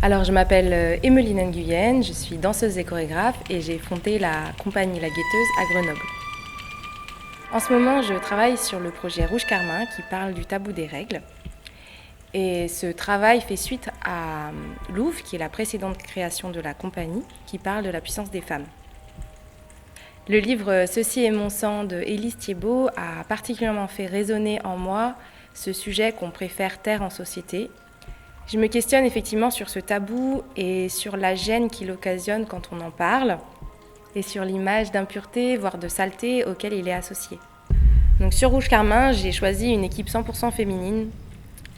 Alors, je m'appelle Emeline Nguyen, je suis danseuse et chorégraphe et j'ai fondé la compagnie La Guetteuse à Grenoble. En ce moment, je travaille sur le projet Rouge Carmin qui parle du tabou des règles. Et ce travail fait suite à Louvre, qui est la précédente création de la compagnie, qui parle de la puissance des femmes. Le livre Ceci est mon sang de Élise Thiebaud a particulièrement fait résonner en moi ce sujet qu'on préfère taire en société. Je me questionne effectivement sur ce tabou et sur la gêne qu'il occasionne quand on en parle et sur l'image d'impureté, voire de saleté auquel il est associé. Donc sur Rouge Carmin, j'ai choisi une équipe 100% féminine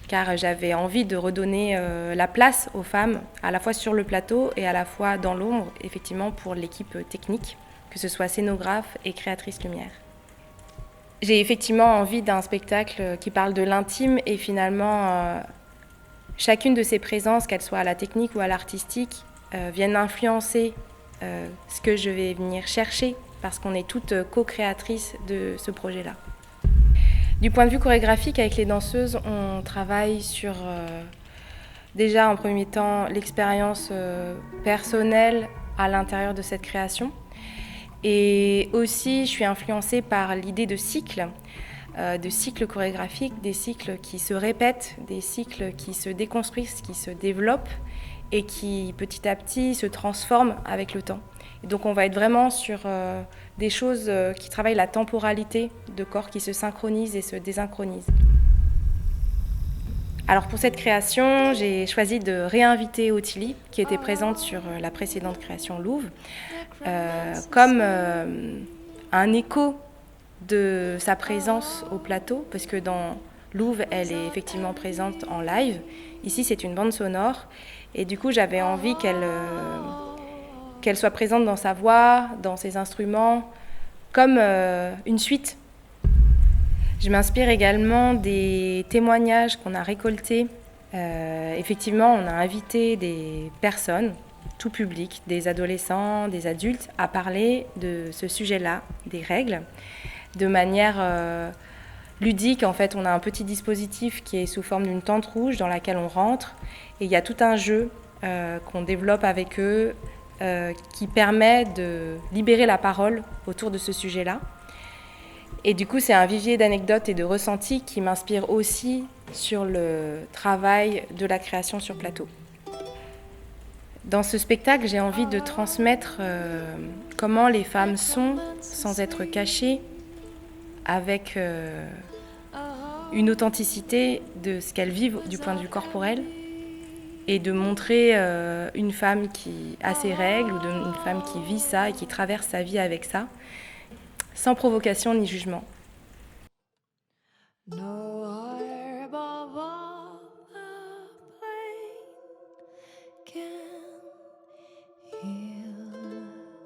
car j'avais envie de redonner la place aux femmes, à la fois sur le plateau et à la fois dans l'ombre, effectivement pour l'équipe technique, que ce soit scénographe et créatrice lumière. J'ai effectivement envie d'un spectacle qui parle de l'intime et finalement chacune de ces présences, qu'elles soient à la technique ou à l'artistique, viennent influencer ce que je vais venir chercher parce qu'on est toutes co-créatrices de ce projet-là. Du point de vue chorégraphique, avec les danseuses, on travaille sur déjà en premier temps l'expérience personnelle à l'intérieur de cette création. Et aussi, je suis influencée par l'idée de cycles chorégraphiques, des cycles qui se répètent, des cycles qui se déconstruisent, qui se développent et qui petit à petit se transforment avec le temps. Et donc on va être vraiment sur des choses qui travaillent la temporalité de corps qui se synchronisent et se désynchronisent. Alors pour cette création, j'ai choisi de réinviter Ottilie, qui était présente sur la précédente création Louvre, comme un écho de sa présence au plateau, parce que dans Louvre, elle est effectivement présente en live. Ici, c'est une bande sonore, et du coup, j'avais envie qu'elle soit présente dans sa voix, dans ses instruments, comme une suite. Je m'inspire également des témoignages qu'on a récoltés. Effectivement, on a invité des personnes, tout public, des adolescents, des adultes, à parler de ce sujet-là, des règles, de manière ludique. En fait, on a un petit dispositif qui est sous forme d'une tente rouge dans laquelle on rentre. Et il y a tout un jeu qu'on développe avec eux qui permet de libérer la parole autour de ce sujet-là. Et du coup, c'est un vivier d'anecdotes et de ressentis qui m'inspire aussi sur le travail de la création sur plateau. Dans ce spectacle, j'ai envie de transmettre comment les femmes sont sans être cachées, avec une authenticité de ce qu'elles vivent du point de vue corporel, et de montrer une femme qui a ses règles ou une femme qui vit ça et qui traverse sa vie avec ça, sans provocation ni jugement.